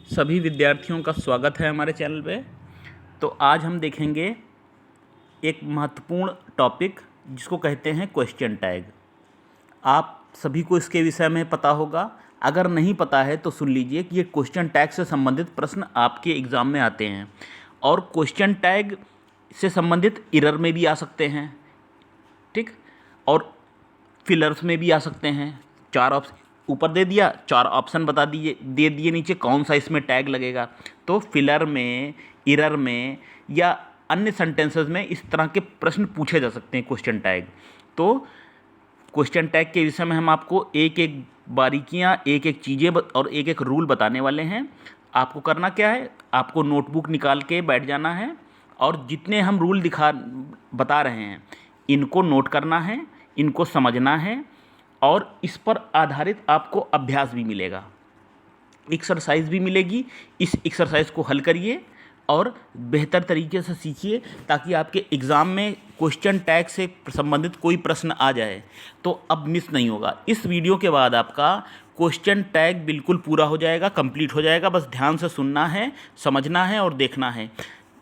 सभी विद्यार्थियों का स्वागत है हमारे चैनल पे। तो आज हम देखेंगे एक महत्वपूर्ण टॉपिक जिसको कहते हैं क्वेश्चन टैग। आप सभी को इसके विषय में पता होगा, अगर नहीं पता है तो सुन लीजिए कि ये क्वेश्चन टैग से संबंधित प्रश्न आपके एग्ज़ाम में आते हैं और क्वेश्चन टैग से संबंधित एरर में भी आ सकते हैं, ठीक, और फिलर्स में भी आ सकते हैं। चार ऑप्शन ऊपर दे दिया, चार ऑप्शन बता दिए दे दिए नीचे कौन सा इसमें टैग लगेगा। तो फिलर में, एरर में या अन्य सेंटेंसेस में इस तरह के प्रश्न पूछे जा सकते हैं क्वेश्चन टैग। तो क्वेश्चन टैग के विषय में हम आपको एक एक बारीकियां, एक एक चीज़ें और एक एक रूल बताने वाले हैं। आपको करना क्या है, आपको नोटबुक निकाल के बैठ जाना है और जितने हम रूल बता रहे हैं इनको नोट करना है, इनको समझना है और इस पर आधारित आपको अभ्यास भी मिलेगा, एक्सरसाइज भी मिलेगी। इस एक्सरसाइज को हल करिए और बेहतर तरीके से सीखिए ताकि आपके एग्ज़ाम में क्वेश्चन टैग से संबंधित कोई प्रश्न आ जाए तो अब मिस नहीं होगा। इस वीडियो के बाद आपका क्वेश्चन टैग बिल्कुल पूरा हो जाएगा, कंप्लीट हो जाएगा। बस ध्यान से सुनना है, समझना है और देखना है।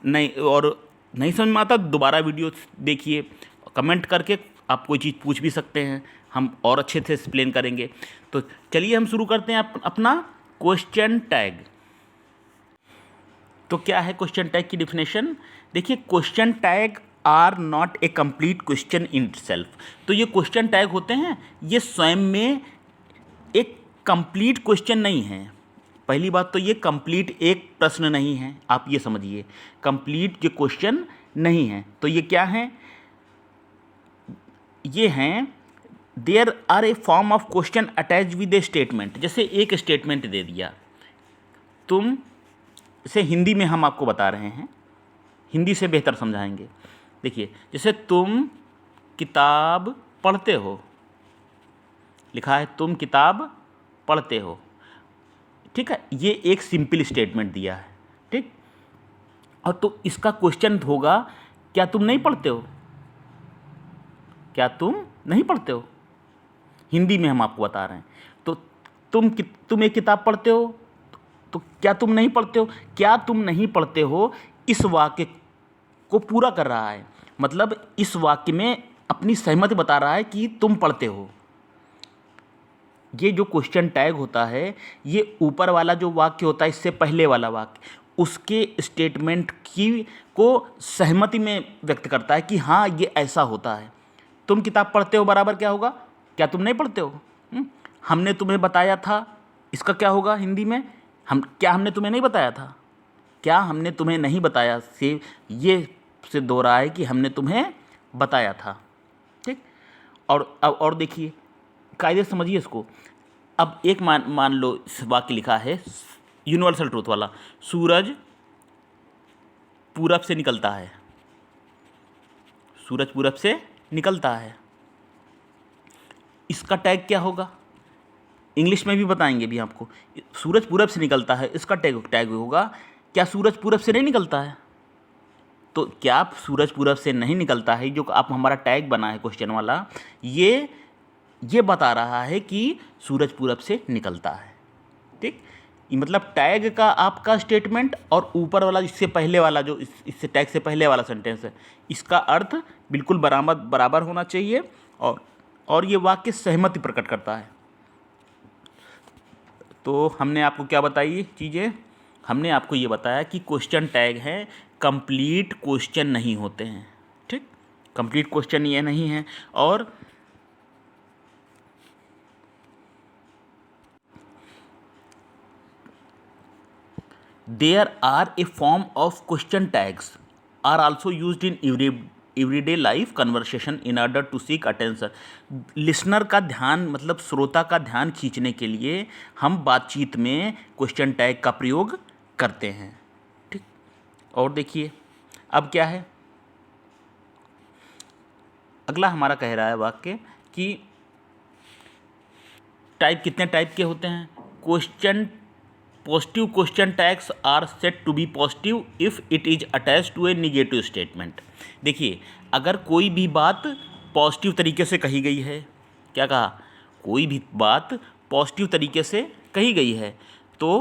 नहीं समझ में आता दोबारा वीडियो देखिए, कमेंट करके आप कोई चीज़ पूछ भी सकते हैं, हम और अच्छे से एक्सप्लेन करेंगे। तो चलिए हम शुरू करते हैं अपना क्वेश्चन टैग। तो क्या है क्वेश्चन टैग की डिफिनेशन? देखिए, question tag are not a complete question in itself. तो ये क्वेश्चन टैग होते हैं, ये स्वयं में एक कंप्लीट क्वेश्चन नहीं है। पहली बात तो ये कंप्लीट एक प्रश्न नहीं है, आप ये समझिए, कंप्लीट ये क्वेश्चन नहीं है। तो ये क्या है? ये हैं there are a form of question attach with a statement. जैसे एक स्टेटमेंट दे दिया, तुम इसे हिंदी में हम आपको बता रहे हैं, हिंदी से बेहतर समझाएंगे। देखिए, जैसे तुम किताब पढ़ते हो, लिखा है तुम किताब पढ़ते हो, ठीक है, ये एक सिंपल स्टेटमेंट दिया है, ठीक। और तो इसका क्वेश्चन होगा, क्या तुम नहीं पढ़ते हो? क्या तुम नहीं पढ़ते हो? हिंदी में हम आपको बता रहे हैं। तो तुम एक किताब पढ़ते हो, तो क्या तुम नहीं पढ़ते हो? क्या तुम नहीं पढ़ते हो इस वाक्य को पूरा कर रहा है, मतलब इस वाक्य में अपनी सहमति बता रहा है कि तुम पढ़ते हो। ये जो क्वेश्चन टैग होता है, ये ऊपर वाला जो वाक्य होता है, इससे पहले वाला वाक्य, उसके स्टेटमेंट की को सहमति में व्यक्त करता है कि हाँ ये ऐसा होता है। तुम किताब पढ़ते हो बराबर क्या होगा? क्या तुम नहीं पढ़ते हो? हमने तुम्हें बताया था, इसका क्या होगा हिंदी में? हमने तुम्हें नहीं बताया था? क्या हमने तुम्हें नहीं बताया से ये सिद्ध हो रहा है कि हमने तुम्हें बताया था, ठीक। और देखिए, कायदे समझिए इसको। अब एक मान लो इस वाक्य लिखा है यूनिवर्सल ट्रूथ वाला, सूरज पूरब से निकलता है, सूरज पूरब से निकलता है। इसका टैग क्या होगा? इंग्लिश में भी बताएंगे भी आपको। सूरज पूरब से निकलता है, इसका टैग होगा, क्या सूरज पूरब से नहीं निकलता है? तो क्या सूरज पूरब से नहीं निकलता है, जो आप हमारा टैग बना है क्वेश्चन वाला, ये बता रहा है कि सूरज पूरब से निकलता है, ठीक। मतलब टैग का आपका स्टेटमेंट और ऊपर वाला इससे पहले वाला जो इससे टैग से पहले वाला सेंटेंस है, इसका अर्थ बिल्कुल बराबर होना चाहिए और ये वाक्य सहमति प्रकट करता है। तो हमने आपको क्या बताई चीज़ें? हमने आपको ये बताया कि क्वेश्चन टैग हैं, कंप्लीट क्वेश्चन नहीं होते हैं, ठीक। कंप्लीट क्वेश्चन ये नहीं है। और there are a form of question tags are also used in everyday life conversation in order to seek attention। Listener का ध्यान, मतलब श्रोता का ध्यान खींचने के लिए हम बातचीत में क्वेश्चन टैग का प्रयोग करते हैं, ठीक। और देखिए अब क्या है, अगला हमारा कह रहा है वाक्य कि कितने टाइप के होते हैं? Positive question tags are set to be positive if it is attach to a negative statement. देखिए, अगर कोई भी बात पॉजिटिव तरीके से कही गई है, क्या कहा? कोई भी बात पॉजिटिव तरीके से कही गई है तो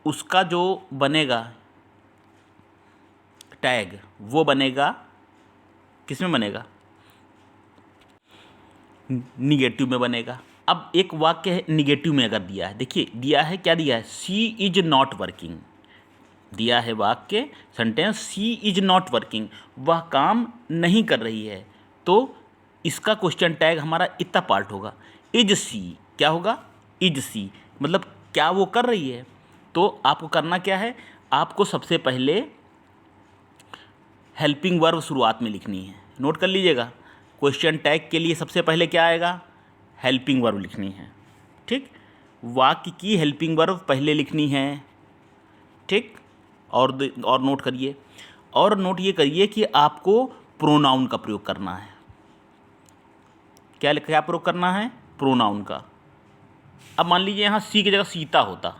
उसका जो बनेगा टैग वो बनेगा किस में बनेगा, निगेटिव में बनेगा। अब एक वाक्य है निगेटिव में अगर दिया है, देखिए दिया है क्या, दिया है सी इज नॉट वर्किंग, दिया है वाक्य sentence she is not working, वह काम नहीं कर रही है, तो इसका क्वेश्चन टैग हमारा इतना पार्ट होगा, इज सी, क्या होगा, इज सी मतलब क्या वो कर रही है। तो आपको करना क्या है, आपको सबसे पहले हेल्पिंग वर्ब शुरुआत में लिखनी है, नोट कर लीजिएगा। क्वेश्चन टैग के लिए सबसे पहले क्या आएगा, हेल्पिंग वर्ब लिखनी है, ठीक। वाक्य की हेल्पिंग वर्ब पहले लिखनी है, ठीक। और नोट करिए, और नोट ये करिए कि आपको प्रोनाउन का प्रयोग करना है। क्या क्या प्रयोग करना है, प्रोनाउन का। अब मान लीजिए यहाँ सी की जगह सीता होता,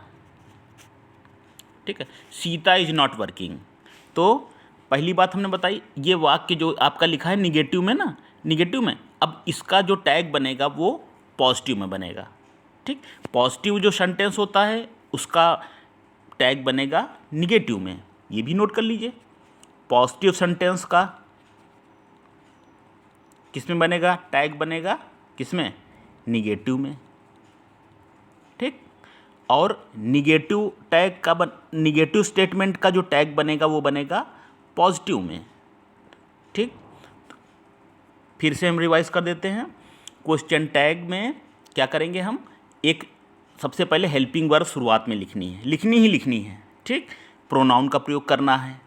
ठीक है, सीता इज नॉट वर्किंग, तो पहली बात हमने बताई ये वाक्य जो आपका लिखा है निगेटिव में ना, निगेटिव में, अब इसका जो टैग बनेगा वो पॉजिटिव में बनेगा, ठीक। पॉजिटिव जो सेंटेंस होता है उसका टैग बनेगा निगेटिव में, ये भी नोट कर लीजिए। पॉजिटिव सेंटेंस का किस में बनेगा, टैग बनेगा किस में, निगेटिव में, ठीक। और निगेटिव टैग का निगेटिव स्टेटमेंट का जो टैग बनेगा वो बनेगा पॉजिटिव में, ठीक। फिर से हम रिवाइज कर देते हैं। क्वेश्चन टैग में क्या करेंगे हम, एक सबसे पहले हेल्पिंग वर्ब शुरुआत में लिखनी है, लिखनी ही लिखनी है, ठीक। प्रोनाउन का प्रयोग करना है,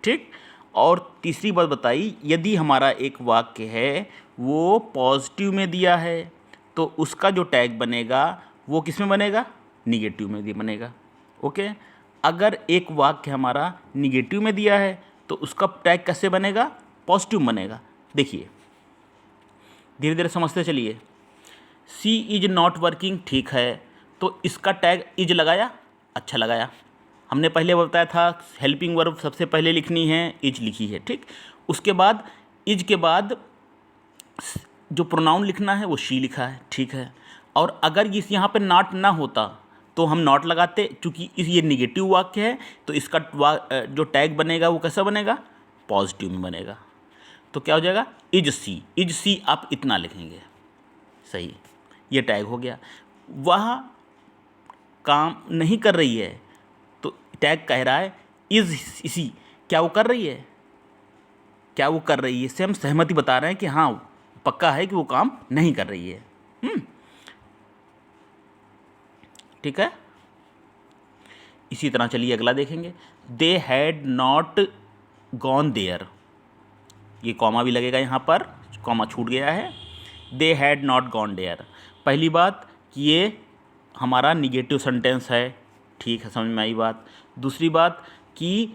ठीक। और तीसरी बात बताई, यदि हमारा एक वाक्य है वो पॉजिटिव में दिया है तो उसका जो टैग बनेगा वो किस में बनेगा, निगेटिव में भी बनेगा, ओके। अगर एक वाक्य हमारा निगेटिव में दिया है तो उसका टैग कैसे बनेगा, पॉजिटिव बनेगा। देखिए धीरे धीरे समझते चलिए। सी इज नॉट वर्किंग, ठीक है, तो इसका टैग इज लगाया, अच्छा लगाया। हमने पहले बताया था हेल्पिंग वर्ब सबसे पहले लिखनी है, इज लिखी है, ठीक। उसके बाद इज के बाद जो प्रोनाउन लिखना है वो शी लिखा है, ठीक है। और अगर इस यहाँ पे नॉट ना होता तो हम नॉट लगाते, चूँकि ये निगेटिव वाक्य है तो इसका जो टैग बनेगा वो कैसा बनेगा, पॉजिटिव में बनेगा। तो क्या हो जाएगा, इज सी, इज सी आप इतना लिखेंगे, सही, ये टैग हो गया। वह काम नहीं कर रही है तो टैग कह रहा है इज सी, क्या वो कर रही है, क्या वो कर रही है, इससे हम सहमति बता रहे हैं कि हाँ पक्का है कि वो काम नहीं कर रही है, ठीक है। इसी तरह चलिए अगला देखेंगे। They had not gone there, ये कॉमा भी लगेगा यहाँ पर, कॉमा छूट गया है। They had not gone there, पहली बात कि ये हमारा निगेटिव सेंटेंस है, ठीक है, समझ में आई बात। दूसरी बात कि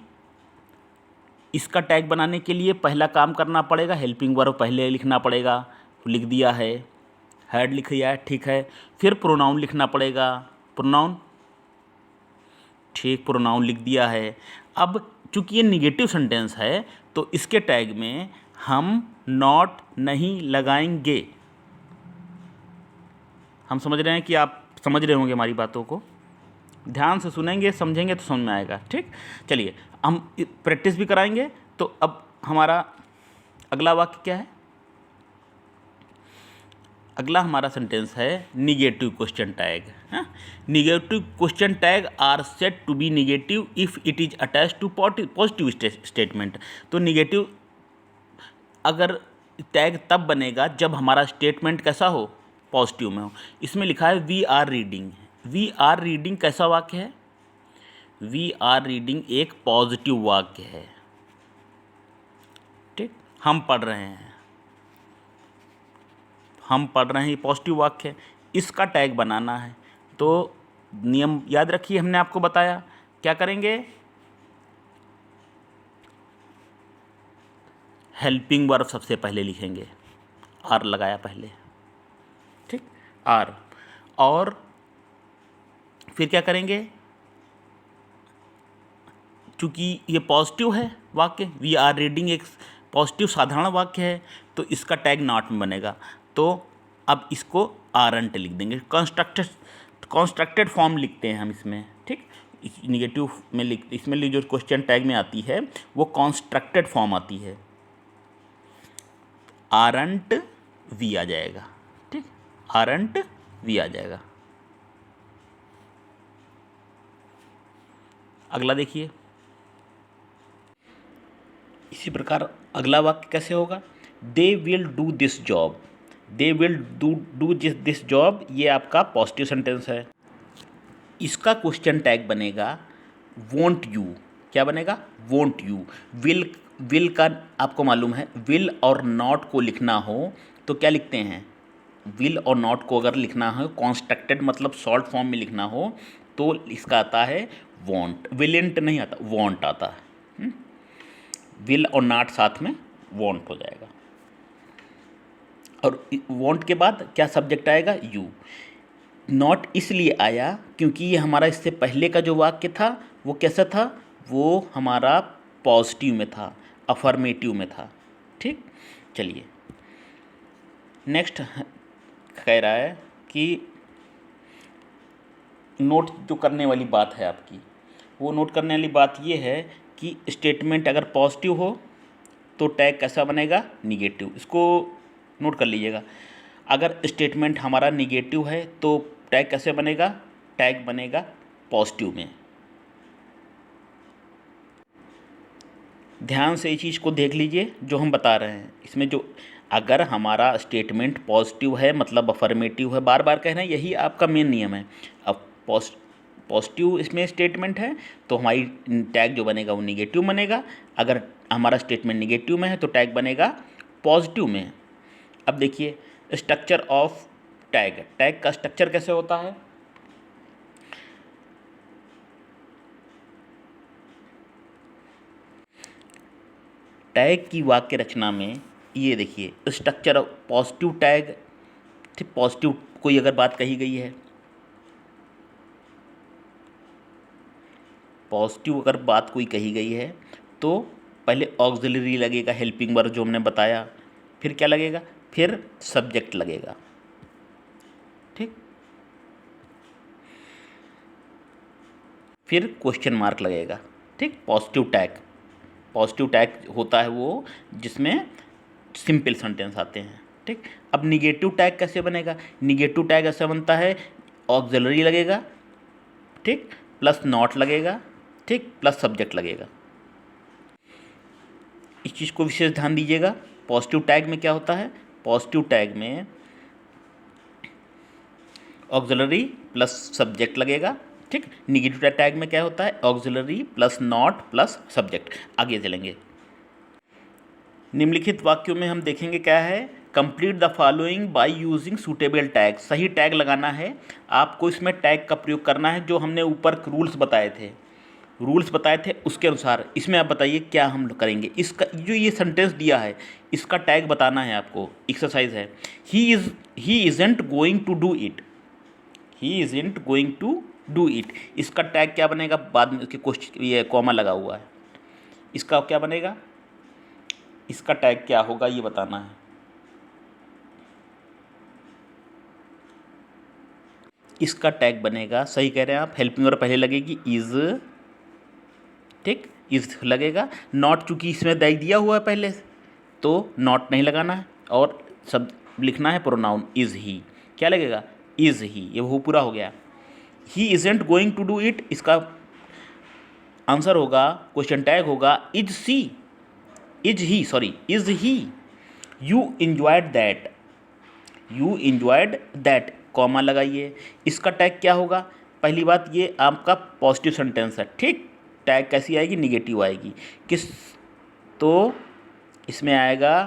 इसका टैग बनाने के लिए पहला काम करना पड़ेगा, हेल्पिंग वर्ब पहले लिखना पड़ेगा, लिख दिया है, हैड लिख दिया है, ठीक है। फिर प्रोनाउन लिखना पड़ेगा, प्रोनाउन, ठीक, प्रोनाउन लिख दिया है। अब चूंकि ये निगेटिव सेंटेंस है तो इसके टैग में हम नॉट नहीं लगाएंगे। हम समझ रहे हैं कि आप समझ रहे होंगे हमारी बातों को, ध्यान से सुनेंगे समझेंगे तो समझ में आएगा, ठीक। चलिए हम प्रैक्टिस भी कराएंगे। तो अब हमारा अगला वाक्य क्या है, अगला हमारा सेंटेंस है निगेटिव क्वेश्चन टैग, है। Negative question tag are set to be negative if it is attach to positive statement. तो निगेटिव अगर टैग तब बनेगा जब हमारा स्टेटमेंट कैसा हो, पॉजिटिव में हो। इसमें लिखा है we are reading, we are reading कैसा वाक्य है, वी आर रीडिंग एक पॉजिटिव वाक्य है, ठीक, हम पढ़ रहे हैं, हम पढ़ रहे हैं, ये पॉजिटिव वाक्य है, इसका टैग बनाना है। तो नियम याद रखिए, हमने आपको बताया क्या करेंगे, हेल्पिंग वर्ब सबसे पहले लिखेंगे, आर लगाया पहले, ठीक, आर। और फिर क्या करेंगे, चूँकि ये पॉजिटिव है वाक्य, वी आर रीडिंग एक पॉजिटिव साधारण वाक्य है तो इसका टैग नॉट में बनेगा। तो अब इसको आरंट लिख देंगे, कंस्ट्रक्टेड फॉर्म लिखते हैं हम इसमें, ठीक। निगेटिव में इसमें जो क्वेश्चन टैग में आती है वो कॉन्स्ट्रक्टेड फॉर्म आती है, आरंट वी आ जाएगा। ठीक, आरंट वी आ जाएगा। अगला देखिए, इसी प्रकार अगला वाक्य कैसे होगा, they will do this job. They will do this job, ये आपका पॉजिटिव सेंटेंस है। इसका क्वेश्चन टैग बनेगा वोंट यू। क्या बनेगा, वोंट यू। विल का आपको मालूम है, विल और नॉट को लिखना हो तो क्या लिखते हैं, विल और नॉट को अगर लिखना हो कॉन्स्ट्रक्टेड मतलब शॉर्ट फॉर्म में लिखना हो तो इसका आता है वॉन्ट। विलेंट नहीं आता, वॉन्ट आता है। विल और नॉट साथ में वॉन्ट हो जाएगा। और वॉन्ट के बाद क्या सब्जेक्ट आएगा, यू। नॉट इसलिए आया क्योंकि ये हमारा इससे पहले का जो वाक्य था वो कैसा था, वो हमारा पॉजिटिव में था, अफर्मेटिव में था। ठीक, चलिए नेक्स्ट कह रहा है कि नोट जो करने वाली बात है आपकी, वो नोट करने वाली बात ये है कि स्टेटमेंट अगर पॉजिटिव हो तो टैग कैसा बनेगा, निगेटिव। इसको नोट कर लीजिएगा। अगर स्टेटमेंट हमारा निगेटिव है तो टैग कैसे बनेगा, टैग बनेगा पॉजिटिव में। ध्यान से इस चीज़ को देख लीजिए जो हम बता रहे हैं। इसमें जो अगर हमारा स्टेटमेंट पॉजिटिव है मतलब अफर्मेटिव है, बार बार कह रहे हैं, यही आपका मेन नियम है। अब पॉजिटिव इसमें स्टेटमेंट है तो हमारी टैग जो बनेगा वो निगेटिव बनेगा। अगर हमारा स्टेटमेंट निगेटिव में है तो टैग बनेगा पॉजिटिव में। अब देखिए स्ट्रक्चर ऑफ टैग, टैग का स्ट्रक्चर कैसे होता है, टैग की वाक्य रचना में ये देखिए स्ट्रक्चर ऑफ पॉजिटिव टैग। ठीक, पॉजिटिव कोई अगर बात कही गई है, पॉजिटिव अगर बात कोई कही गई है तो पहले ऑक्सिलरी लगेगा, हेल्पिंग वर्ब जो हमने बताया, फिर क्या लगेगा, फिर सब्जेक्ट लगेगा। ठीक, फिर क्वेश्चन मार्क लगेगा। ठीक, पॉजिटिव टैग होता है वो जिसमें सिंपल सेंटेंस आते हैं। ठीक, अब निगेटिव टैग कैसे बनेगा, निगेटिव टैग ऐसा बनता है ऑक्सिलरी लगेगा, ठीक, प्लस नॉट लगेगा, ठीक, प्लस सब्जेक्ट लगेगा। इस चीज़ को विशेष ध्यान दीजिएगा। पॉजिटिव टैग में क्या होता है, पॉजिटिव टैग में ऑक्सिलरी प्लस सब्जेक्ट लगेगा। ठीक, निगेटिव टैग में क्या होता है, auxiliary plus not plus subject. आगे चलेंगे, निम्नलिखित वाक्यों में हम देखेंगे क्या है, complete the following by using suitable tag. सही टैग लगाना है आपको, इसमें टैग का प्रयोग करना है जो हमने ऊपर रूल्स बताए थे उसके अनुसार। इसमें आप बताइए क्या हम करेंगे। इसका जो ये सेंटेंस दिया है इसका टैग बताना है आपको। एक्सरसाइज है, he isn't going to do it, he isn't going to do it. इसका टैग क्या बनेगा, बाद में उसके क्वेश्चन ये कॉमा लगा हुआ है, इसका क्या बनेगा, इसका टैग क्या होगा ये बताना है। इसका टैग बनेगा, सही कह रहे हैं आप, हेल्पिंग वर्ब पहले लगेगी इज। ठीक, इज लगेगा। नॉट चूंकि इसमें दिया हुआ है पहले तो नॉट नहीं लगाना है और सब लिखना है प्रोनाउन इज ही। क्या लगेगा, इज ही, ये वो पूरा हो गया। He isn't going to do it, इसका आंसर होगा, क्वेश्चन टैग होगा is see, is he. You enjoyed that, you enjoyed that, comma लगाइए। इसका टैग क्या होगा, पहली बात ये आपका पॉजिटिव सेंटेंस है। ठीक, टैग कैसी आएगी, निगेटिव आएगी। किस, तो इसमें आएगा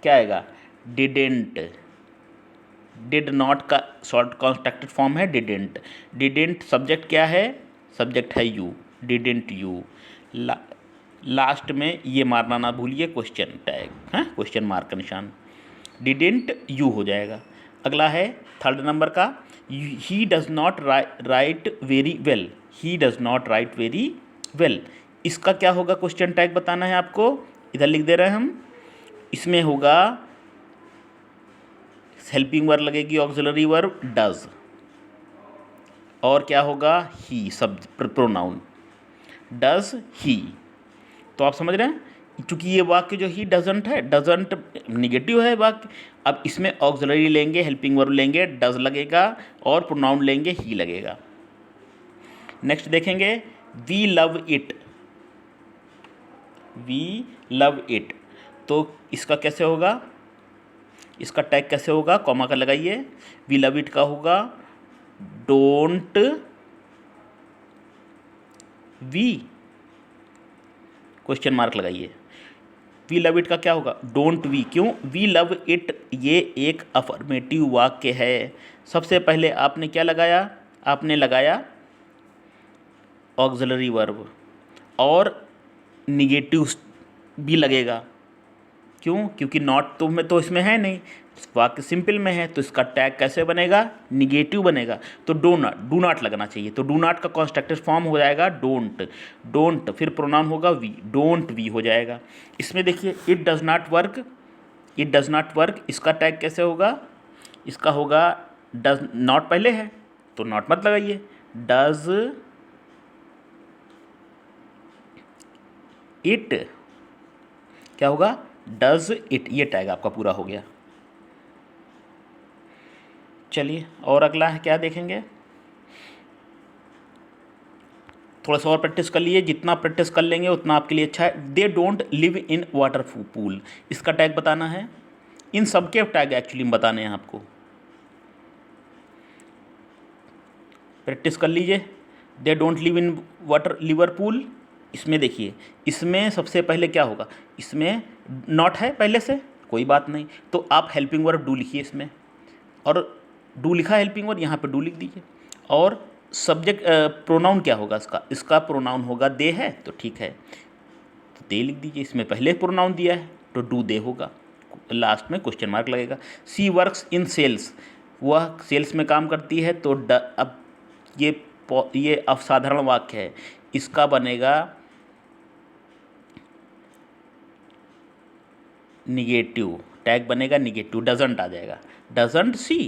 क्या आएगा, डिडेंट। डिड नॉट का शॉर्ट कॉन्स्ट्रक्टेड फॉर्म है डिडेंट। डिडेंट सब्जेक्ट क्या है, सब्जेक्ट है यू, डिडेंट यू। लास्ट में ये मारना ना भूलिए क्वेश्चन टैग, हाँ, क्वेश्चन मार्क का निशान, डिडेंट यू हो जाएगा। अगला है थर्ड नंबर का, he does not right very well, he does not right very well. इसका क्या होगा, क्वेश्चन टैग बताना है आपको, इधर लिख दे रहे हैं हम। इसमें होगा हेल्पिंग वर्ब लगेगी ऑक्सिलरी वर्ब डज, और क्या होगा, ही, सब प्रोनाउन, डज ही। तो आप समझ रहे हैं, क्योंकि ये वाक्य जो ही डजंट है, डजंट निगेटिव है वाक्य, अब इसमें ऑक्सिलरी लेंगे, हेल्पिंग वर्ब लेंगे, डज लगेगा और प्रोनाउन लेंगे, ही लगेगा। नेक्स्ट देखेंगे, we love it, we love it, तो इसका कैसे होगा, इसका टैग कैसे होगा, कॉमा का लगाइए, वी लव इट का होगा डोंट वी, क्वेश्चन मार्क लगाइए, वी लव इट का क्या होगा, डोंट वी। क्यों, वी लव इट ये एक अफर्मेटिव वाक्य है। सबसे पहले आपने क्या लगाया, आपने लगाया ऑक्सिलरी वर्ब और निगेटिव भी लगेगा। क्यों, क्योंकि नॉट तो में तो इसमें है नहीं, वाक्य सिंपल में है, तो इसका टैग कैसे बनेगा, निगेटिव बनेगा। तो डू नॉट लगना चाहिए, तो डू नॉट का कॉन्स्ट्रक्टिव फॉर्म हो जाएगा डोंट, डोंट फिर प्रोनाउन होगा वी, डोंट वी हो जाएगा। इसमें देखिए it does not work, it does not work, इसका टैग कैसे होगा, इसका होगा डज नॉट पहले है तो नॉट मत लगाइए, डज इट, क्या होगा, डज इट, ये टैग आपका पूरा हो गया। चलिए और अगला है क्या देखेंगे, थोड़ा सा और प्रैक्टिस कर लिए, जितना प्रैक्टिस कर लेंगे उतना आपके लिए अच्छा है। They don't live in water pool, इसका टैग बताना है, इन सबके टैग एक्चुअली में बताने हैं आपको, प्रैक्टिस कर लीजिए। They don't live in water Liverpool, इसमें देखिए, इसमें सबसे पहले क्या होगा, इसमें नॉट है पहले से, कोई बात नहीं, तो आप हेल्पिंग वर्ब डू लिखिए इसमें, और डू लिखा हेल्पिंग वर्ब, यहाँ पे डू लिख दीजिए। और सब्जेक्ट प्रोनाउन क्या होगा इसका, इसका प्रोनाउन होगा दे है, तो ठीक है, तो दे लिख दीजिए, इसमें पहले प्रोनाउन दिया है तो डू दे होगा, लास्ट में क्वेश्चन मार्क लगेगा। सी वर्क्स इन सेल्स, वह सेल्स में काम करती है, तो अब ये असाधारण वाक्य है, इसका बनेगा निगेटिव, टैग बनेगा निगेटिव, डजंट आ जाएगा, डजंट सी,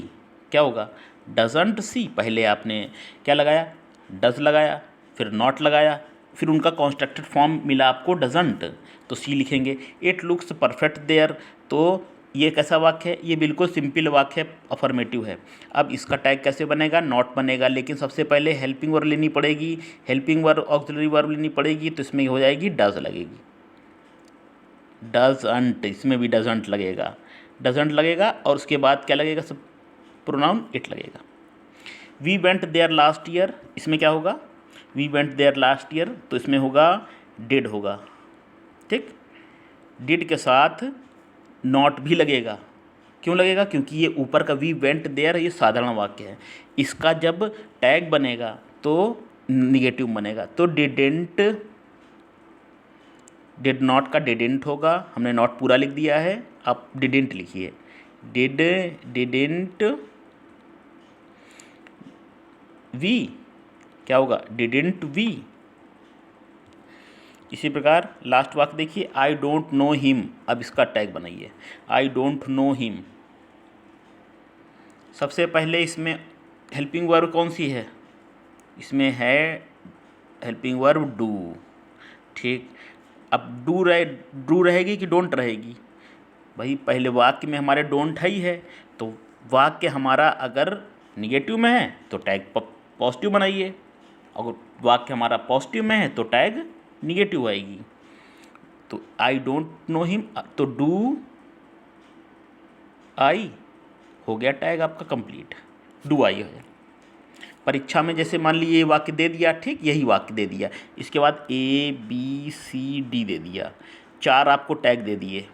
क्या होगा, डजंट सी, पहले आपने क्या लगाया, डज लगाया, फिर नॉट लगाया, फिर उनका कॉन्स्ट्रक्टेड फॉर्म मिला आपको डजंट, तो सी लिखेंगे। इट लुक्स परफेक्ट देयर, तो ये कैसा वाक्य है, ये बिल्कुल सिंपल वाक्य है, अफर्मेटिव है। अब इसका टैग कैसे बनेगा, नॉट बनेगा, लेकिन सबसे पहले हेल्पिंग वर्ब लेनी पड़ेगी, हेल्पिंग वर्ब ऑक्सिलरी वर्ब लेनी पड़ेगी, तो इसमें हो जाएगी डज लगेगी, डजंट, इसमें भी डजंट लगेगा, डजंट लगेगा, और उसके बाद क्या लगेगा, सब प्रोनाउन इट लगेगा। We went there last year, इसमें क्या होगा, we went there last year, तो इसमें होगा डिड होगा, ठीक, डिड के साथ नॉट भी लगेगा, क्यों लगेगा, क्योंकि ये ऊपर का वी वेंट देयर ये साधारण वाक्य है, इसका जब टैग बनेगा तो निगेटिव बनेगा, तो डिडेंट, डिड नॉट का डिडेंट होगा, हमने नॉट पूरा लिख दिया है, आप डिडेंट लिखिए, डिडेंट वी, क्या होगा, डिडेंट वी। इसी प्रकार लास्ट वाक्य देखिए, आई डोंट नो हिम, अब इसका टैग बनाइए, आई डोंट नो हिम। सबसे पहले इसमें हेल्पिंग वर्ब कौन सी है, इसमें है हेल्पिंग वर्ब डू, ठीक, अब डू रहेगी कि डोंट रहेगी, भाई पहले वाक्य में हमारे डोंट है ही है, तो वाक्य हमारा अगर निगेटिव में है तो टैग पॉजिटिव बनाइए, अगर वाक्य हमारा पॉजिटिव में है तो टैग निगेटिव आएगी, तो आई डोंट नो हिम, तो डू आई हो गया टैग आपका कंप्लीट, डू आई है। परीक्षा में जैसे मान लीजिए ये वाक्य दे दिया, ठीक, यही वाक्य दे दिया, इसके बाद ए बी सी डी दे दिया, 4 आपको टैग दे दिए,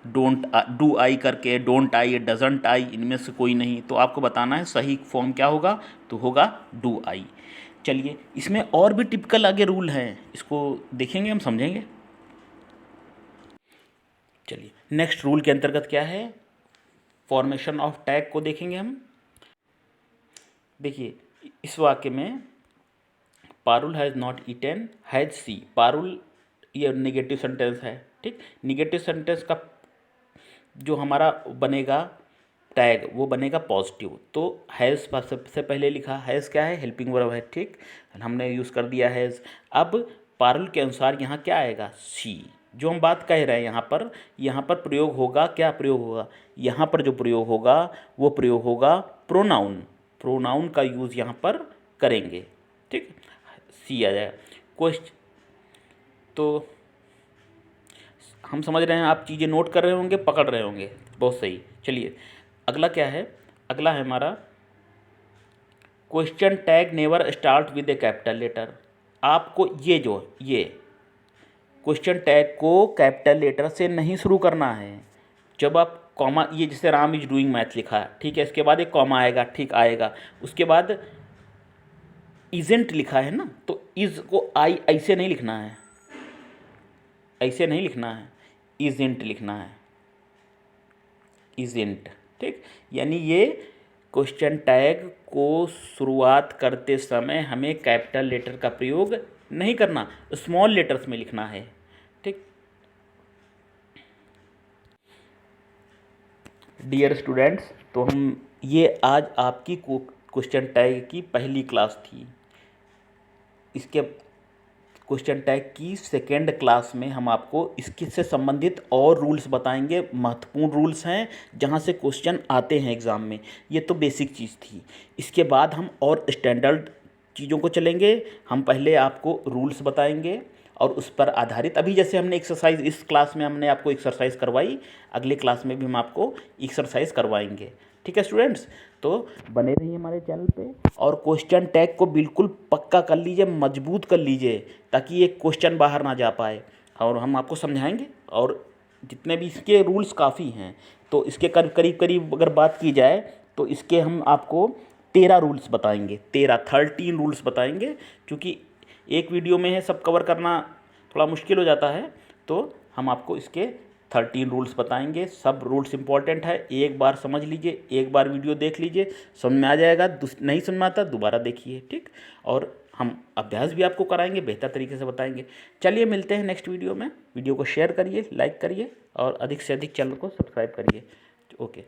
डोंट डू आई करके, डोंट आई, डजंट आई, इनमें से कोई नहीं, तो आपको बताना है सही फॉर्म क्या होगा, तो होगा डू आई। चलिए इसमें और भी टिपिकल आगे रूल हैं, इसको देखेंगे, हम समझेंगे। चलिए नेक्स्ट रूल के अंतर्गत क्या है, फॉर्मेशन ऑफ टैग को देखेंगे हम। देखिए इस वाक्य में Parul has not eaten has she, Parul ये निगेटिव सेंटेंस है, ठीक, निगेटिव सेंटेंस का जो हमारा बनेगा टैग वो बनेगा पॉजिटिव। तो हैज़ सबसे पहले लिखा, हैज़ क्या है, हेल्पिंग वर्ब है, ठीक, हमने यूज़ कर दिया हैज़। अब पारुल के अनुसार यहाँ क्या आएगा, सी। जो हम बात कह रहे हैं यहाँ पर प्रयोग होगा, क्या प्रयोग होगा, यहाँ पर जो प्रयोग होगा वो प्रयोग होगा प्रोनाउन का यूज़ यहाँ पर करेंगे, ठीक, सी आ जाएगा। क्वेश्चन तो हम समझ रहे हैं, आप चीज़ें नोट कर रहे होंगे, पकड़ रहे होंगे, बहुत सही। चलिए अगला क्या है, अगला है हमारा question tag never start with a capital letter. आपको ये क्वेश्चन टैग को कैपिटल लेटर से नहीं शुरू करना है। जब आप कॉमा, ये जैसे राम इज डूइंग मैथ लिखा है, ठीक है, इसके बाद एक कॉमा आएगा, ठीक आएगा, उसके बाद इजेंट लिखा है ना, तो इज को आई ऐसे नहीं लिखना है, ऐसे नहीं लिखना है, इजेंट लिखना है, इजेंट, ठीक। यानी ये क्वेश्चन टैग को शुरुआत करते समय हमें कैपिटल लेटर का प्रयोग नहीं करना, स्मॉल लेटर्स में लिखना है, ठीक। डियर स्टूडेंट्स, तो हम ये आज आपकी क्वेश्चन टैग की पहली क्लास थी। इसके क्वेश्चन टैग की सेकेंड क्लास में हम आपको इसके से संबंधित और रूल्स बताएंगे। महत्वपूर्ण रूल्स हैं जहाँ से क्वेश्चन आते हैं एग्ज़ाम में। ये तो बेसिक चीज़ थी। इसके बाद हम और स्टैंडर्ड चीज़ों को चलेंगे। हम पहले आपको रूल्स बताएंगे और उस पर आधारित, अभी जैसे हमने एक्सरसाइज, इस क्लास में हमने आपको एक्सरसाइज करवाई, अगले क्लास में भी हम आपको एक्सरसाइज करवाएंगे, ठीक है स्टूडेंट्स। तो बने रहिए हमारे चैनल पे और क्वेश्चन टैग को बिल्कुल पक्का कर लीजिए, मजबूत कर लीजिए, ताकि ये क्वेश्चन बाहर ना जा पाए। और हम आपको समझाएंगे, और जितने भी इसके रूल्स काफ़ी हैं, तो इसके करीब अगर बात की जाए तो इसके हम आपको 13 रूल्स बताएंगे, 13 रूल्स बताएंगे। क्योंकि एक वीडियो में है सब कवर करना थोड़ा मुश्किल हो जाता है, तो हम आपको इसके 13 रूल्स बताएंगे। सब रूल्स इंपॉर्टेंट है, एक बार समझ लीजिए, एक बार वीडियो देख लीजिए, समझ में आ जाएगा। नहीं समझ में आता दोबारा देखिए, ठीक। और हम अभ्यास भी आपको कराएंगे, बेहतर तरीके से बताएंगे। चलिए मिलते हैं नेक्स्ट वीडियो में। वीडियो को शेयर करिए, लाइक करिए और अधिक से अधिक चैनल को सब्सक्राइब करिए। ओके।